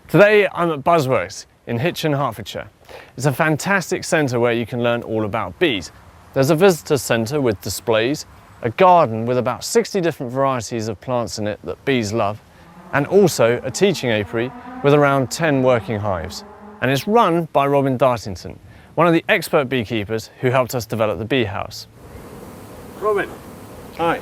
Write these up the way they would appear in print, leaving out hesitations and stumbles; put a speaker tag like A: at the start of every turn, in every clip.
A: Today I'm at Buzzworks in Hitchin, Hertfordshire. It's a fantastic centre where you can learn all about bees. There's a visitor centre with displays, a garden with about 60 different varieties of plants in it that bees love, and also a teaching apiary with around 10 working hives. And it's run by Robin Dartington, one of the expert beekeepers who helped us develop the Beehaus. Robin, hi.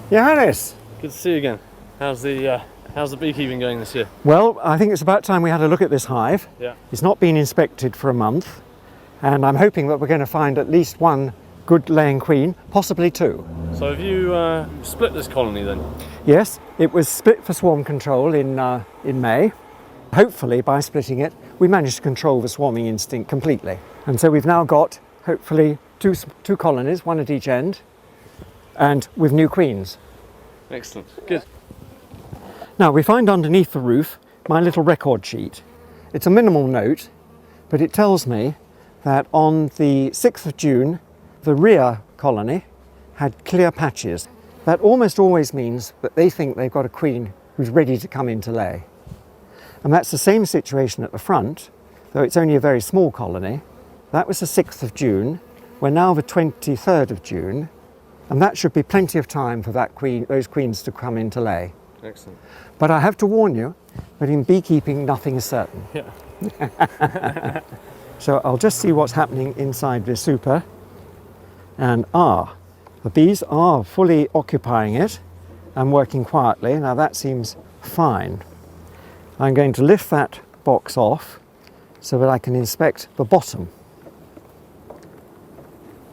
B: Johannes.
A: Good to see you again. How's the beekeeping going this year?
B: Well, I think it's about time we had a look at this hive.
A: Yeah.
B: It's not been inspected for a month, and I'm hoping that we're going to find at least one good laying queen, possibly two.
A: So have you split this colony then?
B: Yes, it was split for swarm control in May. Hopefully, by splitting it, we managed to control the swarming instinct completely. And so we've now got, hopefully, two colonies, one at each end, and with new queens.
A: Excellent, good.
B: Now, we find underneath the roof my little record sheet. It's a minimal note, but it tells me that on the 6th of June, the rear colony had clear patches. That almost always means that they think they've got a queen who's ready to come in to lay. And that's the same situation at the front, though it's only a very small colony. That was the 6th of June. We're now the 23rd of June, and that should be plenty of time for those queens to come in to lay.
A: Excellent.
B: But I have to warn you that in beekeeping, nothing is certain.
A: Yeah.
B: So I'll just see what's happening inside this super. And the bees are fully occupying it and working quietly. Now that seems fine. I'm going to lift that box off so that I can inspect the bottom.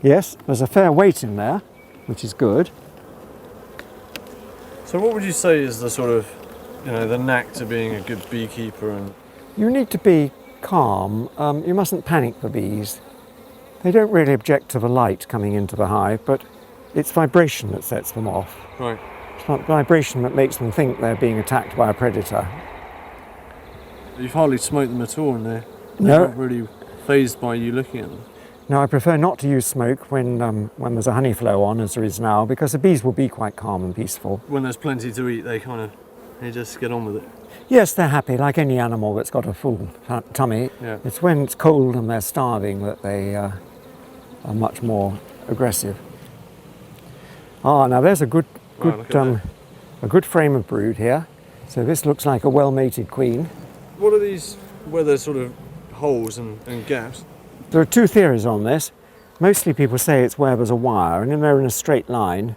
B: Yes, there's a fair weight in there, which is good.
A: So what would you say is the sort of, the knack to being a good beekeeper? And
B: You need to be calm. You mustn't panic the bees. They don't really object to the light coming into the hive, but it's vibration that sets them off.
A: right.
B: It's not vibration that makes them think they're being attacked by a predator.
A: You've hardly smoked them at all, and they're
B: No.
A: not really fazed by you looking at them.
B: No, I prefer not to use smoke when there's a honey flow on, as there is now, because the bees will be quite calm and peaceful.
A: When there's plenty to eat, they just get on with it.
B: Yes, they're happy, like any animal that's got a full tummy.
A: Yeah.
B: It's when it's cold and they're starving that they are much more aggressive. Now there's a good frame of brood here. So this looks like a well-mated queen.
A: What are these, where there's sort of holes and gaps?
B: There are two theories on this. Mostly people say it's where there's a wire, and if they're in a straight line,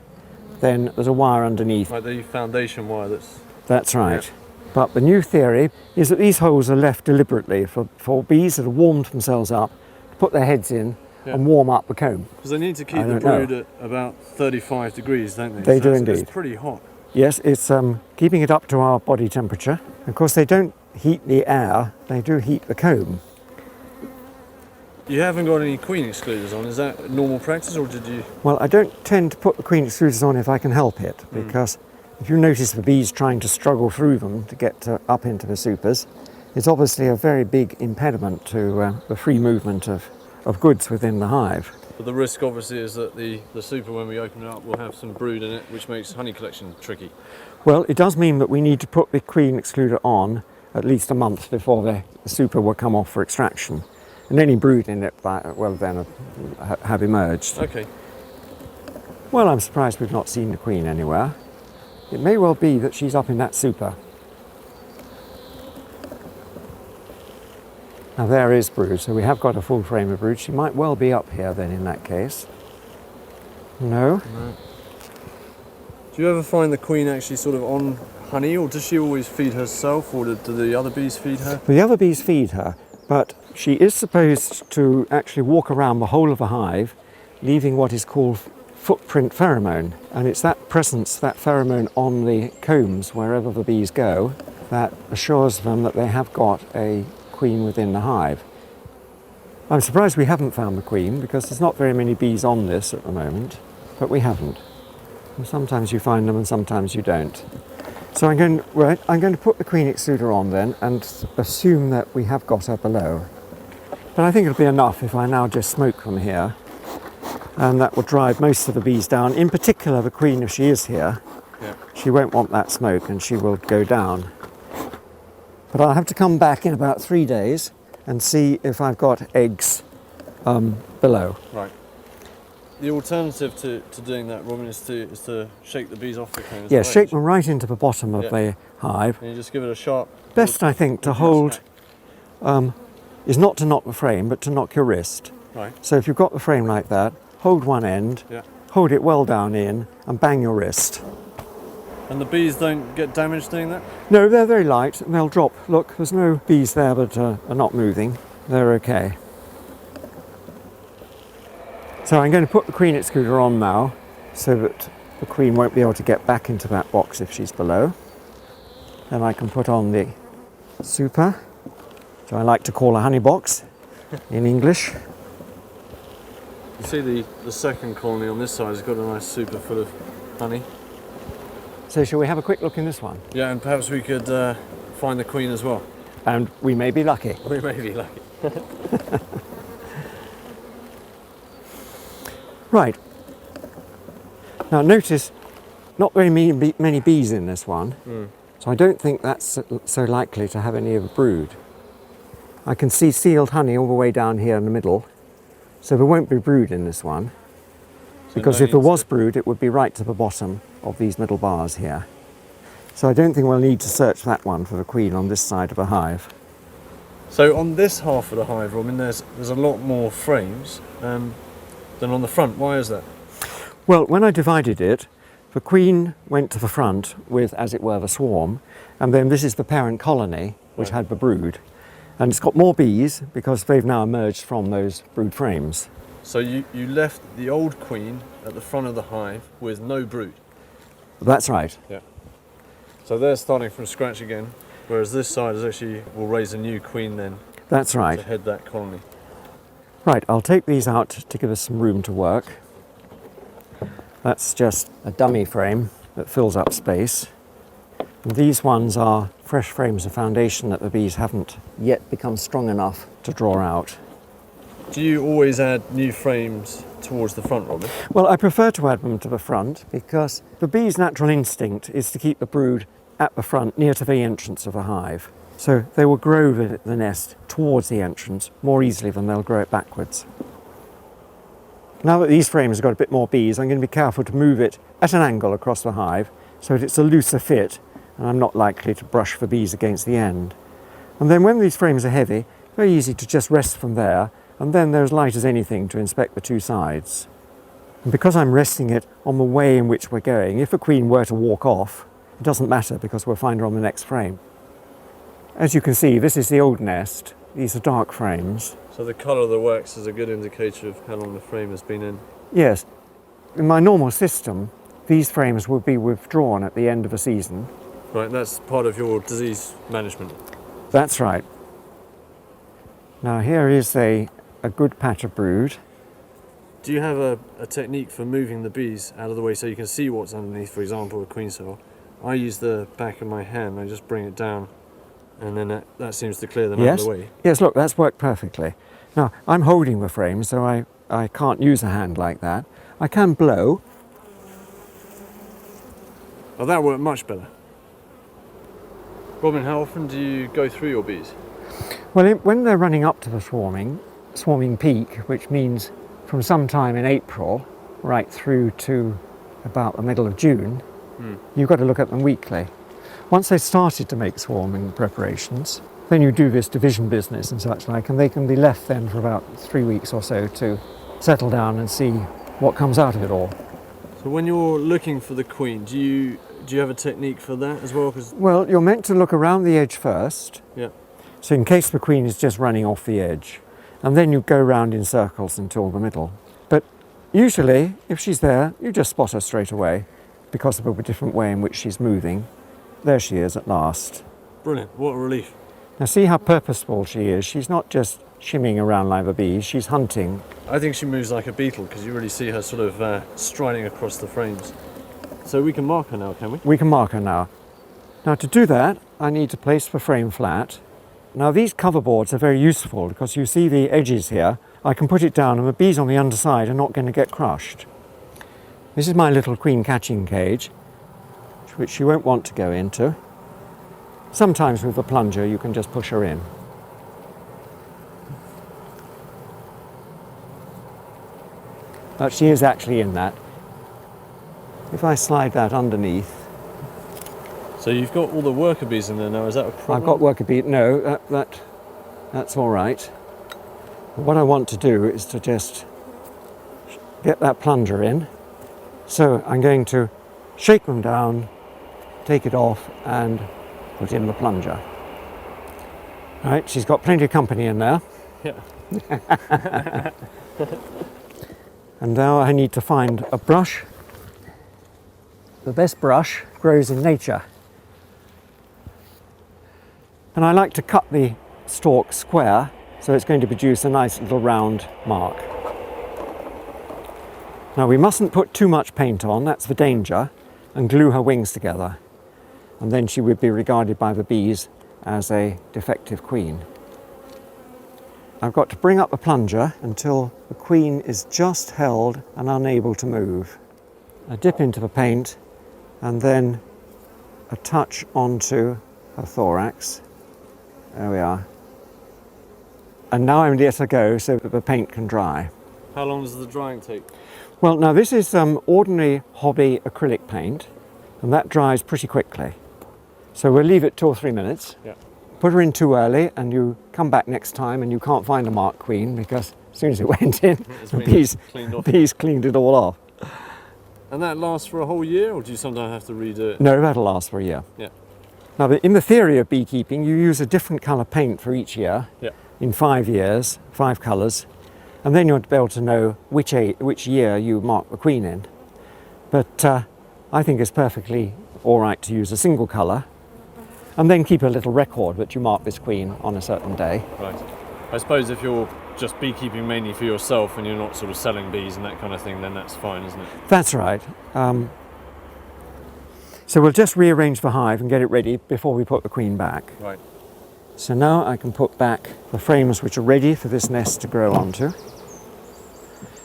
B: then there's a wire underneath.
A: Like the foundation wire
B: That's right.
A: Yeah.
B: But the new theory is that these holes are left deliberately for bees that have warmed themselves up to put their heads in and warm up the comb.
A: Because they need to keep the brood at about 35 degrees, don't they?
B: They do indeed.
A: It's pretty hot.
B: Yes, it's keeping it up to our body temperature. Of course, they don't heat the air, they do heat the comb.
A: You haven't got any queen excluders on, is that normal practice, or did you?
B: Well, I don't tend to put the queen excluders on if I can help it, because if you notice the bees trying to struggle through them to get up into the supers, it's obviously a very big impediment to the free movement of goods within the hive.
A: But the risk obviously is that the super, when we open it up, will have some brood in it, which makes honey collection tricky.
B: Well, it does mean that we need to put the queen excluder on at least a month before the super will come off for extraction. And any brood in it will then have emerged.
A: Okay.
B: Well, I'm surprised we've not seen the queen anywhere. It may well be that she's up in that super. Now there is brood, so we have got a full frame of brood. She might well be up here then in that case. No?
A: No. Do you ever find the queen actually sort of on honey, or does she always feed herself, or do the other bees feed her?
B: The other bees feed her, but she is supposed to actually walk around the whole of the hive, leaving what is called footprint pheromone. And it's that presence, that pheromone on the combs wherever the bees go, that assures them that they have got a queen within the hive. I'm surprised we haven't found the queen, because there's not very many bees on this at the moment, but we haven't. And sometimes you find them and sometimes you don't. So I'm going to put the queen excluder on then and assume that we have got her below. But I think it'll be enough if I now just smoke from here, and that will drive most of the bees down, in particular the queen if she is here. she won't want that smoke and she will go down. But I'll have to come back in about 3 days and see if I've got eggs below.
A: Right. The alternative to doing that, Robin, is to shake the bees off the combs.
B: Yeah, shake them right into the bottom of the hive.
A: And you just give it a sharp...
B: Best, I think, to hold is not to knock the frame, but to knock your wrist.
A: Right.
B: So if you've got the frame like that, hold one end, hold it well down in, and bang your wrist.
A: And the bees don't get damaged doing that?
B: No, they're very light and they'll drop. Look, there's no bees there that are not moving. They're okay. So I'm going to put the queen excluder on now so that the queen won't be able to get back into that box if she's below. Then I can put on the super, which I like to call a honey box in English.
A: You see the second colony on this side has got a nice super full of honey.
B: So shall we have a quick look in this one?
A: Yeah, and perhaps we could find the queen as well.
B: And we may be lucky.
A: We may be lucky.
B: Right. Now notice, not very many bees in this one, so I don't think that's so likely to have any of the brood. I can see sealed honey all the way down here in the middle, so there won't be brood in this one, because if there was brood, it would be right to the bottom of these middle bars here. So I don't think we'll need to search that one for the queen on this side of the hive.
A: So on this half of the hive, Robin, there's a lot more frames than on the front. Why is that?
B: Well, when I divided it, the queen went to the front with, as it were, the swarm, and then this is the parent colony, which had the brood. And it's got more bees because they've now emerged from those brood frames.
A: So you left the old queen at the front of the hive with no brood?
B: That's right.
A: Yeah. So they're starting from scratch again, whereas this side will raise a new queen then.
B: That's right.
A: To head that colony.
B: Right, I'll take these out to give us some room to work. That's just a dummy frame that fills up space. And these ones are fresh frames of foundation that the bees haven't yet become strong enough to draw out.
A: Do you always add new frames towards the front, Robin?
B: Well, I prefer to add them to the front because the bee's natural instinct is to keep the brood at the front near to the entrance of the hive. So they will grow the nest towards the entrance more easily than they'll grow it backwards. Now that these frames have got a bit more bees, I'm going to be careful to move it at an angle across the hive so that it's a looser fit and I'm not likely to brush the bees against the end. And then when these frames are heavy, very easy to just rest from there, and then they're as light as anything to inspect the two sides. And because I'm resting it on the way in which we're going, if a queen were to walk off, it doesn't matter because we'll find her on the next frame. As you can see, this is the old nest. These are dark frames.
A: So the colour of the wax is a good indicator of how long the frame has been in?
B: Yes. In my normal system, these frames would be withdrawn at the end of a season.
A: Right, that's part of your disease management.
B: That's right. Now here is a good patch of brood.
A: Do you have a technique for moving the bees out of the way so you can see what's underneath, for example, a queen cell? I use the back of my hand, I just bring it down, and then that seems to clear them out of the way.
B: Yes, look, that's worked perfectly. Now, I'm holding the frame, so I can't use a hand like that. I can blow.
A: Oh, that worked much better. Robin, how often do you go through your bees?
B: Well, when they're running up to the swarming peak, which means from sometime in April right through to about the middle of June, you've got to look at them weekly. Once they've started to make swarming preparations, then you do this division business and such like, and they can be left then for about 3 weeks or so to settle down and see what comes out of it all.
A: So when you're looking for the queen, do you have a technique for that as well?
B: Well, you're meant to look around the edge first.
A: Yeah.
B: So in case the queen is just running off the edge, and then you go round in circles until the middle. But usually, if she's there, you just spot her straight away because of a different way in which she's moving. There she is at last.
A: Brilliant, what a relief.
B: Now see how purposeful she is. She's not just shimmying around like a bee, she's hunting.
A: I think she moves like a beetle because you really see her sort of striding across the frames. So we can mark her now, can we?
B: We can mark her now. Now to do that, I need to place the frame flat. Now these cover boards are very useful because you see the edges here. I can put it down and the bees on the underside are not going to get crushed. This is my little queen catching cage. which she won't want to go into. Sometimes with a plunger you can just push her in. But she is actually in that. If I slide that underneath.
A: So you've got all the worker bees in there now, is that a problem?
B: I've got worker bee. No, that's all right. What I want to do is to just get that plunger in. So I'm going to shake them down, take it off and put in the plunger. Right, she's got plenty of company in there.
A: Yeah.
B: And now I need to find a brush. The best brush grows in nature. And I like to cut the stalk square so it's going to produce a nice little round mark. Now we mustn't put too much paint on, that's the danger, and glue her wings together. And then she would be regarded by the bees as a defective queen. I've got to bring up the plunger until the queen is just held and unable to move. I dip into the paint and then a touch onto her thorax. There we are. And now I'm let her go so that the paint can dry.
A: How long does the drying take?
B: Well, now this is ordinary hobby acrylic paint, and that dries pretty quickly. So we'll leave it 2 or 3 minutes.
A: Yeah.
B: Put her in too early and you come back next time and you can't find a marked queen because as soon as it went in, the bees cleaned it all off.
A: And that lasts for a whole year, or do you sometimes have to redo it?
B: No, that'll last for a year.
A: Yeah.
B: Now, in the theory of beekeeping, you use a different colour paint for each year.
A: Yeah.
B: In 5 years, 5 colours, and then you'll be able to know which year you mark the queen in. But I think it's perfectly all right to use a single colour, and then keep a little record that you mark this queen on a certain day.
A: Right. I suppose if you're just beekeeping mainly for yourself and you're not sort of selling bees and that kind of thing, then that's fine, isn't it?
B: That's right. So we'll just rearrange the hive and get it ready before we put the queen back.
A: Right.
B: So now I can put back the frames which are ready for this nest to grow onto.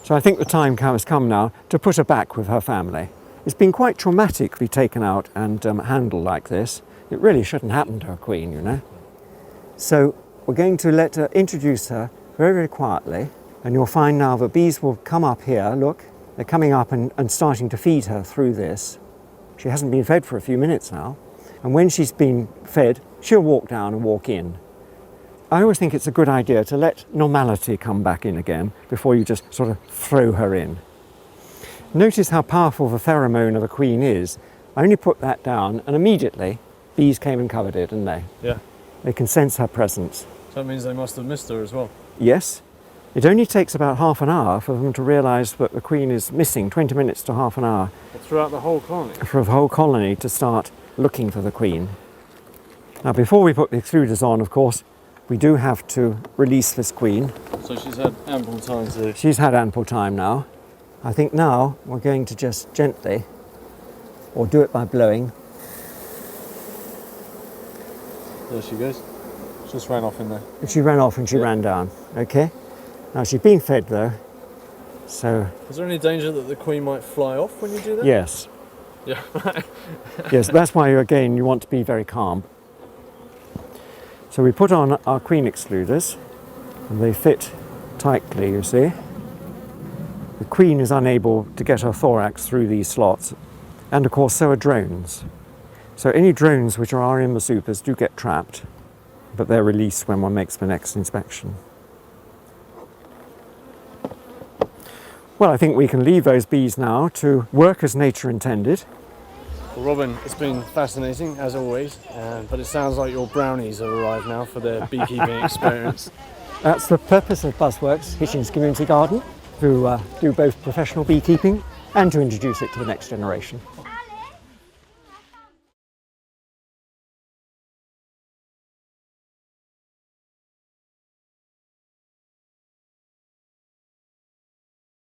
B: So I think the time has come now to put her back with her family. It's been quite traumatic to be taken out and handled like this. It really shouldn't happen to a queen, you know. So we're going to let her introduce her very, very quietly. And you'll find now the bees will come up here, look. They're coming up and starting to feed her through this. She hasn't been fed for a few minutes now. And when she's been fed, she'll walk down and walk in. I always think it's a good idea to let normality come back in again before you just sort of throw her in. Notice how powerful the pheromone of a queen is. I only put that down and immediately bees came and covered it, didn't they?
A: Yeah.
B: They can sense her presence.
A: So that means they must have missed her as well.
B: Yes. It only takes about half an hour for them to realise that the queen is missing, 20 minutes to half an hour.
A: But throughout the whole colony?
B: For the whole colony to start looking for the queen. Now before we put the extruders on, of course, we do have to release this queen.
A: So she's had ample time to...
B: She's had ample time now. I think now we're going to just gently, or do it by blowing.
A: There she goes. She just ran off in there.
B: She ran off and she ran down, okay? Now she's been fed though, so...
A: Is there any danger that the queen might fly off when you do that?
B: Yes.
A: Yeah.
B: Yes, that's why again you want to be very calm. So we put on our queen excluders and they fit tightly, you see. The queen is unable to get her thorax through these slots, and of course so are drones. So any drones which are in the supers do get trapped, but they're released when one makes the next inspection. Well, I think we can leave those bees now to work as nature intended.
A: Well, Robin, it's been fascinating as always, but it sounds like your brownies have arrived now for their beekeeping experience.
B: That's the purpose of Buzzworks Hitchens Community Garden, to do both professional beekeeping and to introduce it to the next generation.